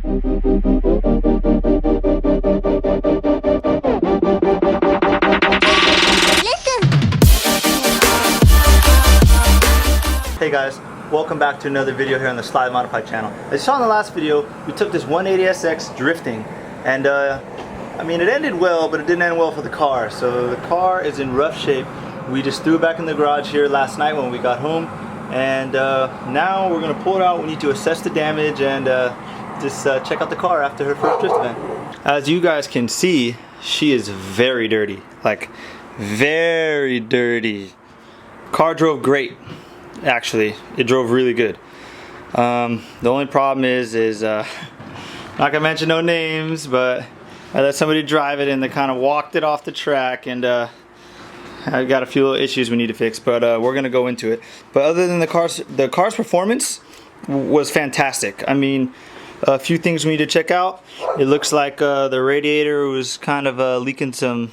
Hey guys, welcome back to another video here on the Sly Modified channel. As you saw in the last video, we took this 180SX drifting, and I mean, it ended well, but it didn't end well for the car. So the car is in rough shape. We just threw it back in the garage here last night when we got home, and now we're gonna pull it out. We need to assess the damage and just check out the car after her first drift event. As you guys can see, she is very dirty, like very dirty. Car drove great. Actually, it drove really good. The only problem is not gonna mention no names, but I let somebody drive it and they kind of walked it off the track, and I got a few little issues we need to fix, but we're gonna go into it. But other than the car's performance was fantastic. I mean, a few things we need to check out. It looks like the radiator was kind of leaking some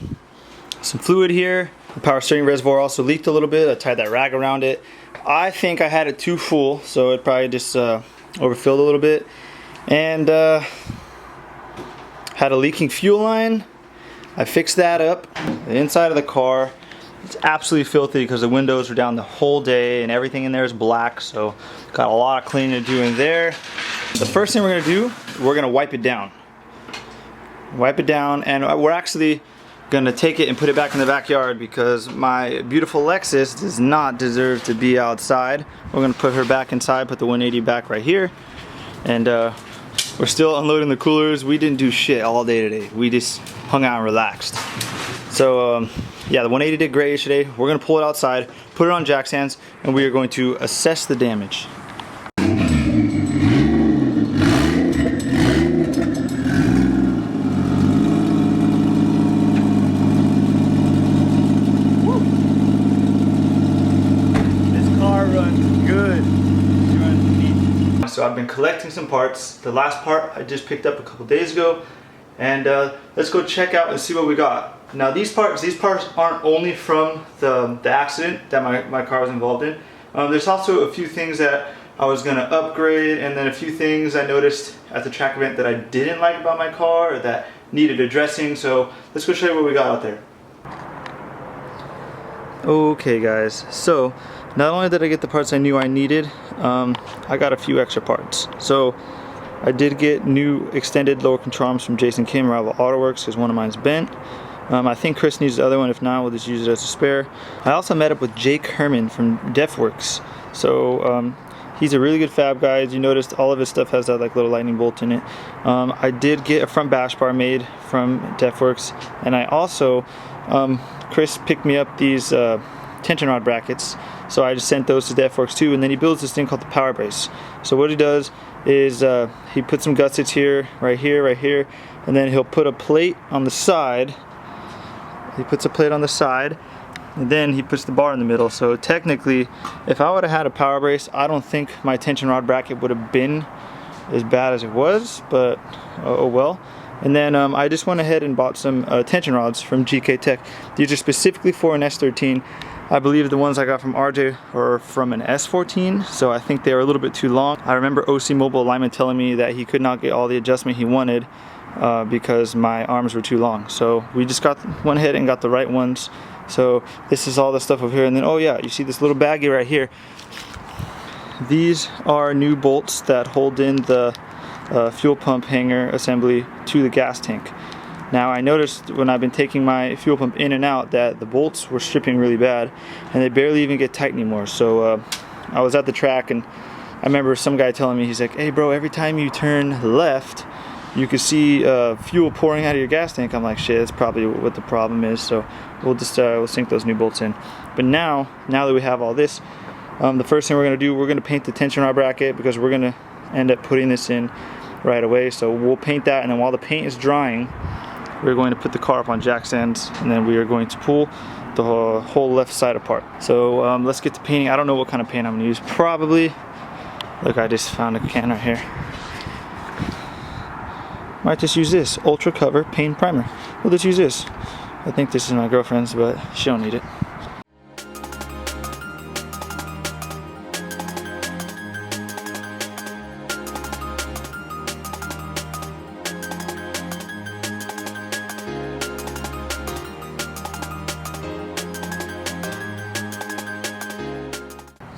fluid here. The power steering reservoir also leaked a little bit. I tied that rag around it. I think I had it too full, so it probably just overfilled a little bit. And had a leaking fuel line. I fixed that up. The inside of the car, it's absolutely filthy because the windows were down the whole day and everything in there is black, so got a lot of cleaning to do in there. The first thing we're gonna do, we're gonna wipe it down. Wipe it down, and we're actually gonna take it and put it back in the backyard because my beautiful Lexus does not deserve to be outside. We're gonna put her back inside, put the 180 back right here, and we're still unloading the coolers. We didn't do shit all day today. We just hung out and relaxed. So yeah, the 180 did great yesterday. We're gonna pull it outside, put it on jack stands, and we are going to assess the damage. So I've been collecting some parts. The last part I just picked up a couple days ago, and let's go check out and see what we got. Now these parts aren't only from the accident that my car was involved in. There's also a few things that I was gonna upgrade, and then a few things I noticed at the track event that I didn't like about my car or that needed addressing. So let's go show you what we got out there. Okay guys, so not only did I get the parts I knew I needed, I got a few extra parts. So I did get new extended lower control arms from Jason Kim, Rival Autoworks, because one of mine's bent. I think Chris needs the other one. If not, we'll just use it as a spare. I also met up with Jake Herman from DefWorks. So he's a really good fab guy. As you noticed, all of his stuff has that like little lightning bolt in it. I did get a front bash bar made from DefWorks, and I also Chris picked me up these tension rod brackets, so I just sent those to DefWorks too. And then he builds this thing called the power brace. So what he does is he puts some gussets here, right here, and then he'll put a plate on the side. He puts a plate on the side, and then he puts the bar in the middle. So technically, if I would have had a power brace, I don't think my tension rod bracket would have been as bad as it was, but oh well. And then I just went ahead and bought some tension rods from GK Tech. These are specifically for an S13. I believe the ones I got from RJ are from an S14, so I think they are a little bit too long. I remember OC Mobile Alignment telling me that he could not get all the adjustment he wanted because my arms were too long. So we just went ahead and got the right ones. So this is all the stuff over here. And then, oh yeah, you see this little baggie right here. These are new bolts that hold in the fuel pump hanger assembly to the gas tank. Now I noticed when I've been taking my fuel pump in and out that the bolts were stripping really bad, and they barely even get tight anymore. So I was at the track, and I remember some guy telling me, he's like, hey bro, every time you turn left you can see fuel pouring out of your gas tank. I'm like, shit, that's probably what the problem is. So we'll just we'll sink those new bolts in. But now that we have all this, the first thing we're going to do, we're going to paint the tension rod bracket, because we're going to end up putting this in right away. So we'll paint that, and then while the paint is drying, we're going to put the car up on jack stands, and then we are going to pull the whole left side apart. So let's get to painting. I don't know what kind of paint I'm going to use. Probably, look, I just found a can right here. Might just use this Ultra Cover Paint Primer. We'll just use this. I think this is my girlfriend's, but she don't need it.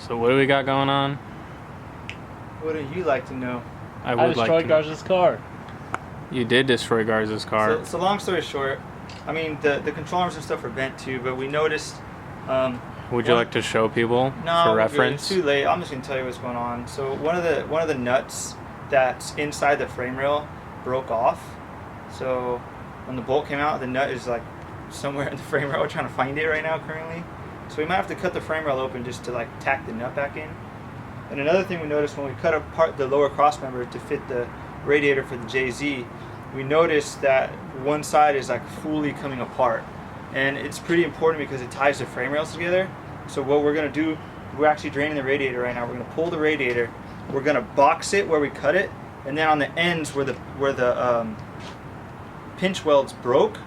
So what do we got going on? What do you like to know? I I would like destroyed to know. Garza's car. You did destroy Garza's car. So long story short, I mean the control arms and stuff are bent too, but we noticed. Would you like to show people No, for we're good. reference? It's too late. I'm just gonna tell you what's going on. So one of the nuts that's inside the frame rail broke off. So when the bolt came out, the nut is like somewhere in the frame rail. We're trying to find it right now currently. So we might have to cut the frame rail open just to like tack the nut back in. And another thing we noticed when we cut apart the lower crossmember to fit the radiator for the JZ, we noticed that one side is like fully coming apart. And it's pretty important because it ties the frame rails together. So what we're gonna do, we're actually draining the radiator right now. We're gonna pull the radiator, we're gonna box it where we cut it, and then on the ends where the pinch welds broke,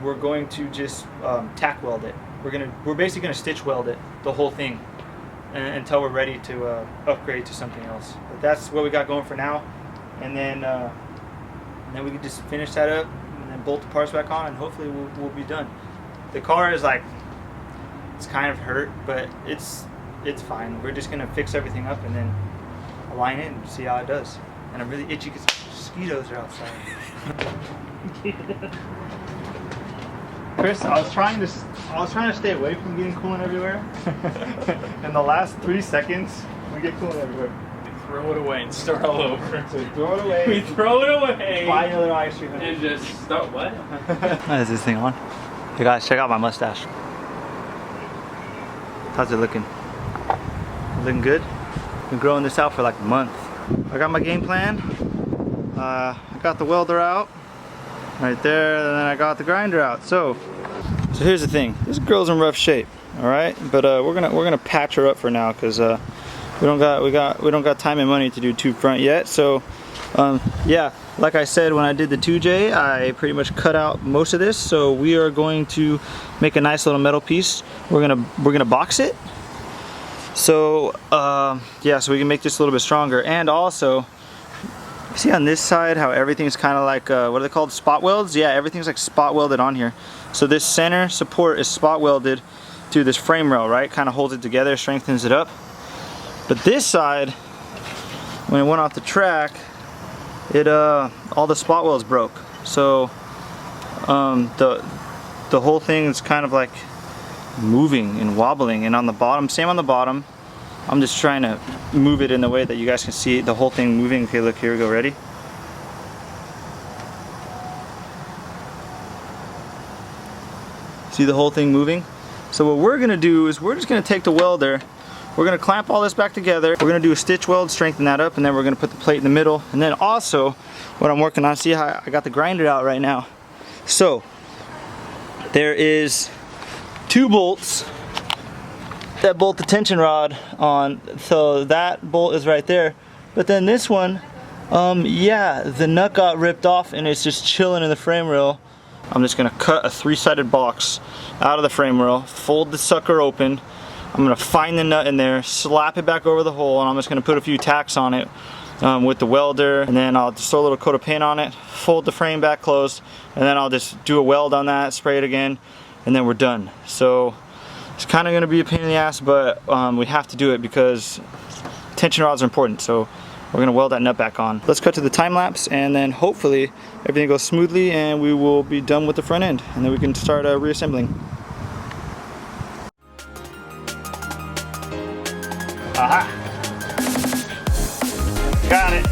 we're going to just tack weld it. We're basically gonna stitch weld it, the whole thing, until we're ready to upgrade to something else. But that's what we got going for now, and then we can just finish that up and then bolt the parts back on, and hopefully we'll be done. The car is like, it's kind of hurt, but it's fine. We're just gonna fix everything up and then align it and see how it does. And I'm really itchy because mosquitoes are outside. Chris, I was trying to stay away from getting coolant everywhere. In the last 3 seconds, we get coolant everywhere. Throw it away and start all over. So throw it away. We throw it away. Buy another ice cream. And just start what? Is this thing on? Hey guys, check out my mustache. How's it looking? Looking good? Been growing this out for like a month. I got my game plan. I got the welder out right there, and then I got the grinder out. So here's the thing. This girl's in rough shape, all right. But we're gonna patch her up for now because we don't got time and money to do tube front yet. So yeah, like I said, when I did the 2J, I pretty much cut out most of this. So we are going to make a nice little metal piece. We're gonna box it. So yeah, so we can make this a little bit stronger. And also, see on this side how everything's kind of like what are they called, spot welds? Yeah, everything's like spot welded on here. So this center support is spot welded to this frame rail, right? Kind of holds it together, strengthens it up. But this side, when it went off the track, all the spot welds broke. So the whole thing is kind of like moving and wobbling. And on the bottom, same on the bottom. I'm just trying to move it in the way that you guys can see the whole thing moving. Okay, look, here we go, ready? See the whole thing moving? So what we're gonna do is we're just gonna take the welder, we're gonna clamp all this back together, we're gonna do a stitch weld, strengthen that up, and then we're gonna put the plate in the middle. And then also, what I'm working on, see how I got the grinder out right now. So, there is 2 bolts that bolt the tension rod on, so that bolt is right there. But then this one, yeah, the nut got ripped off and it's just chilling in the frame rail. I'm just gonna cut a 3-sided box out of the frame rail, fold the sucker open. I'm gonna find the nut in there, slap it back over the hole, and I'm just gonna put a few tacks on it with the welder, and then I'll just throw a little coat of paint on it, fold the frame back closed, and then I'll just do a weld on that, spray it again, and then we're done. So it's kind of going to be a pain in the ass, but we have to do it because tension rods are important. So we're going to weld that nut back on. Let's cut to the time lapse, and then hopefully everything goes smoothly and we will be done with the front end, and then we can start reassembling. Aha! Got it!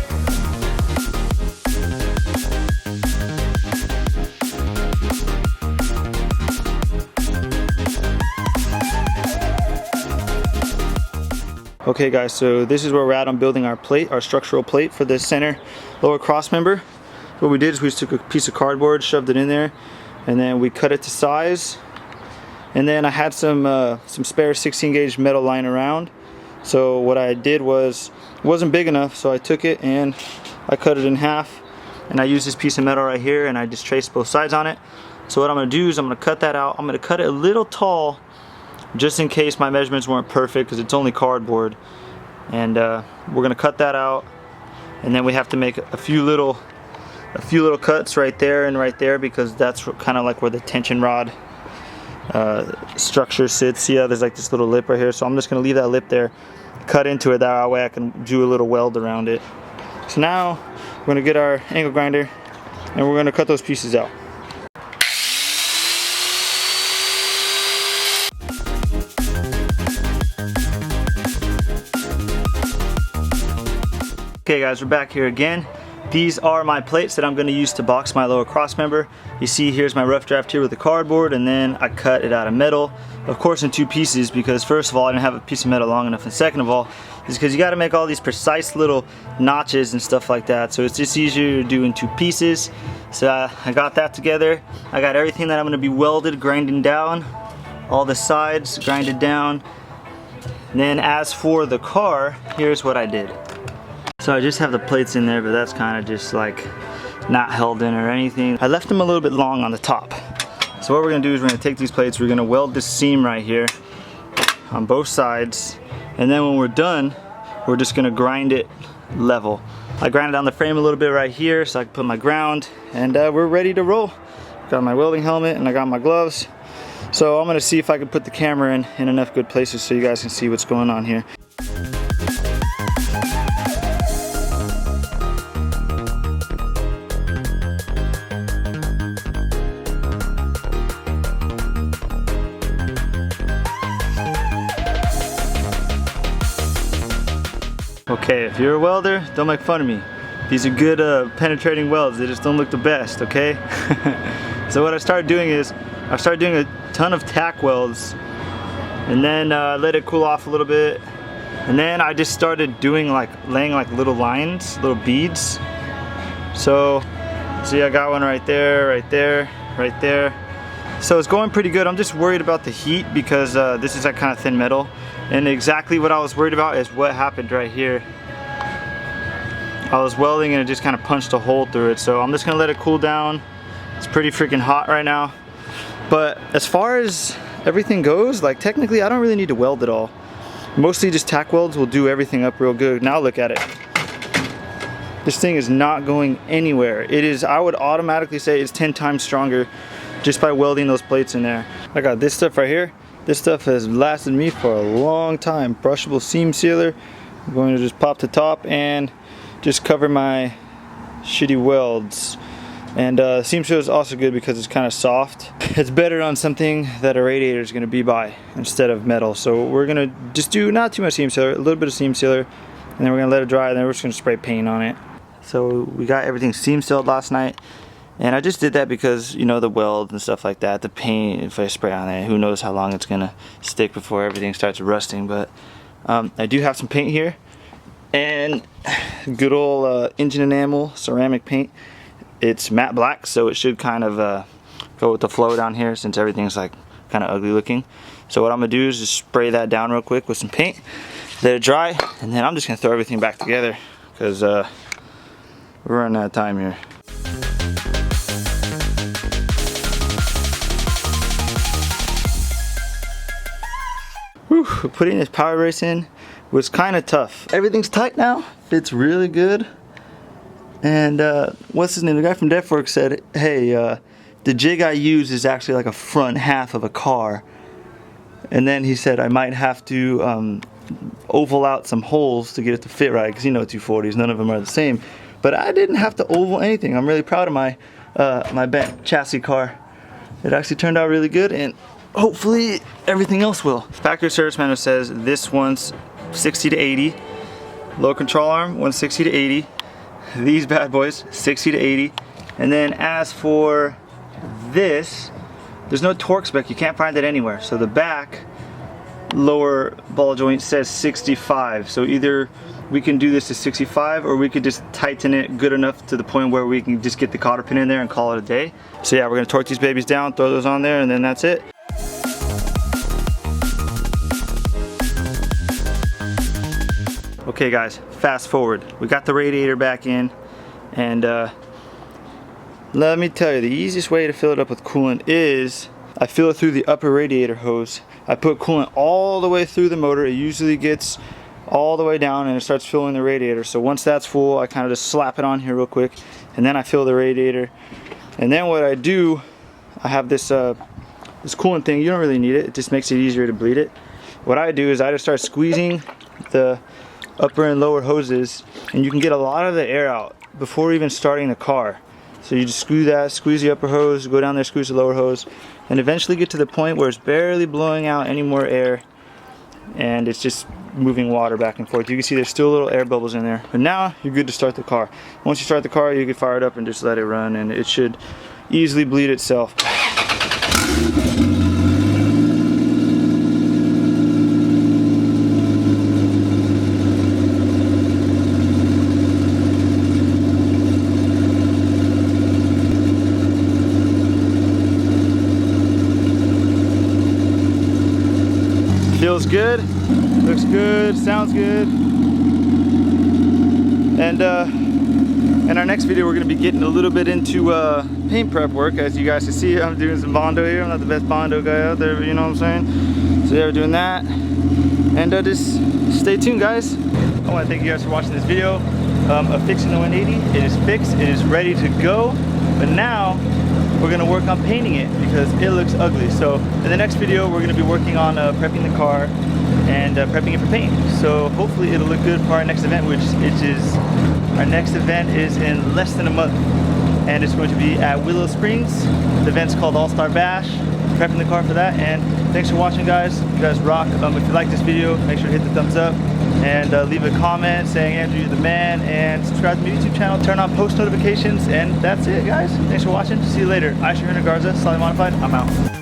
Okay guys, so this is where we're at on building our plate, our structural plate for the center lower cross member. What we did is we just took a piece of cardboard, shoved it in there, and then we cut it to size. And then I had some spare 16 gauge metal lying around. So what I did was, it wasn't big enough, so I took it and I cut it in half. And I used this piece of metal right here and I just traced both sides on it. So what I'm gonna do is I'm gonna cut that out. I'm gonna cut it a little tall, just in case my measurements weren't perfect, because it's only cardboard. And we're gonna cut that out, and then we have to make a few little cuts right there and right there, because that's kind of like where the tension rod structure sits. See how there's like this little lip right here? So I'm just gonna leave that lip there, cut into it, that way I can do a little weld around it. So now we're gonna get our angle grinder and we're gonna cut those pieces out. Okay guys, we're back here again. These are my plates that I'm going to use to box my lower cross member. You see here's my rough draft here with the cardboard, and then I cut it out of metal. Of course in 2 pieces, because first of all I didn't have a piece of metal long enough, and second of all is because you got to make all these precise little notches and stuff like that. So it's just easier to do in 2 pieces. So I got that together. I got everything that I'm going to be welded, grinding down. All the sides grinded down. And then as for the car, here's what I did. So I just have the plates in there, but that's kind of just like not held in or anything. I left them a little bit long on the top. So what we're gonna do is we're gonna take these plates, we're gonna weld this seam right here on both sides, and then when we're done, we're just gonna grind it level. I grinded down the frame a little bit right here so I can put my ground, and we're ready to roll. Got my welding helmet and I got my gloves. So I'm gonna see if I can put the camera in enough good places so you guys can see what's going on here. Okay, if you're a welder, don't make fun of me. These are good penetrating welds, they just don't look the best, okay? So what I started doing is, I started doing a ton of tack welds, and then let it cool off a little bit, and then I just started doing laying little lines, little beads. So, see I got one right there, right there, right there. So it's going pretty good. I'm just worried about the heat because this is that kind of thin metal. And exactly what I was worried about is what happened right here. I was welding and it just kind of punched a hole through it. So I'm just gonna let it cool down. It's pretty freaking hot right now. But as far as everything goes, like technically I don't really need to weld at all. Mostly just tack welds will do everything up real good. Now look at it. This thing is not going anywhere. It is, I would automatically say it's 10 times stronger just by welding those plates in there. I got this stuff right here. This stuff has lasted me for a long time. Brushable seam sealer. I'm going to just pop the top and just cover my shitty welds. And seam sealer is also good because it's kind of soft. It's better on something that a radiator is going to be by instead of metal. So we're going to just do not too much seam sealer, a little bit of seam sealer, and then we're going to let it dry, and then we're just going to spray paint on it. So we got everything seam sealed last night. And I just did that because, you know, the weld and stuff like that, the paint, if I spray on it, who knows how long it's gonna stick before everything starts rusting. But I do have some paint here, and good old engine enamel ceramic paint. It's matte black, so it should kind of go with the flow down here since everything's like kind of ugly looking. So what I'm gonna do is just spray that down real quick with some paint, let it dry, and then I'm just gonna throw everything back together because we're running out of time here. Whew, putting this power brace in was kind of tough. Everything's tight now, fits really good. And what's his name? The guy from Defworks said, hey, the jig I use is actually like a front half of a car. And then he said I might have to oval out some holes to get it to fit right, because you know 240s, none of them are the same. But I didn't have to oval anything. I'm really proud of my my bent chassis car. It actually turned out really good, and hopefully everything else will. Factory service manual says this one's 60 to 80. Low control arm, 160 to 80. These bad boys, 60 to 80. And then as for this, there's no torque spec, you can't find it anywhere. So the back lower ball joint says 65. So either we can do this to 65 or we could just tighten it good enough to the point where we can just get the cotter pin in there and call it a day. So yeah, we're gonna torque these babies down, throw those on there, and then that's it. Okay guys, fast forward. We got the radiator back in, and let me tell you, the easiest way to fill it up with coolant is I fill it through the upper radiator hose. I put coolant all the way through the motor. It usually gets all the way down and it starts filling the radiator. So once that's full, I kind of just slap it on here real quick, and then I fill the radiator. And then what I do, I have this this coolant thing, you don't really need it. It just makes it easier to bleed it. What I do is I just start squeezing the upper and lower hoses, and you can get a lot of the air out before even starting the car. So you just squeeze the upper hose, go down there, squeeze the lower hose, and eventually get to the point where it's barely blowing out any more air, and it's just moving water back and forth. You can see there's still little air bubbles in there, but now you're good to start the car. Once you start the car, you can fire it up and just let it run, and it should easily bleed itself. Feels good, looks good, sounds good. And in our next video, we're going to be getting a little bit into paint prep work. As you guys can see, I'm doing some Bondo here. I'm not the best Bondo guy out there, but you know what I'm saying? So yeah, we're doing that. And just stay tuned, guys. I want to thank you guys for watching this video of fixing the 180. It is fixed, it is ready to go. But now, we're going to work on painting it because it looks ugly. So in the next video, we're going to be working on prepping the car and prepping it for paint. So hopefully it'll look good for our next event, which is, our next event is in less than a month. And it's going to be at Willow Springs. The event's called All-Star Bash. Prepping the car for that. And thanks for watching, guys. You guys rock. If you like this video, make sure to hit the thumbs up and leave a comment saying Andrew, you're the man, and subscribe to my YouTube channel, turn on post notifications, and that's it, guys. Thanks for watching. See you later. I Garza, Slightly Modified. I'm out.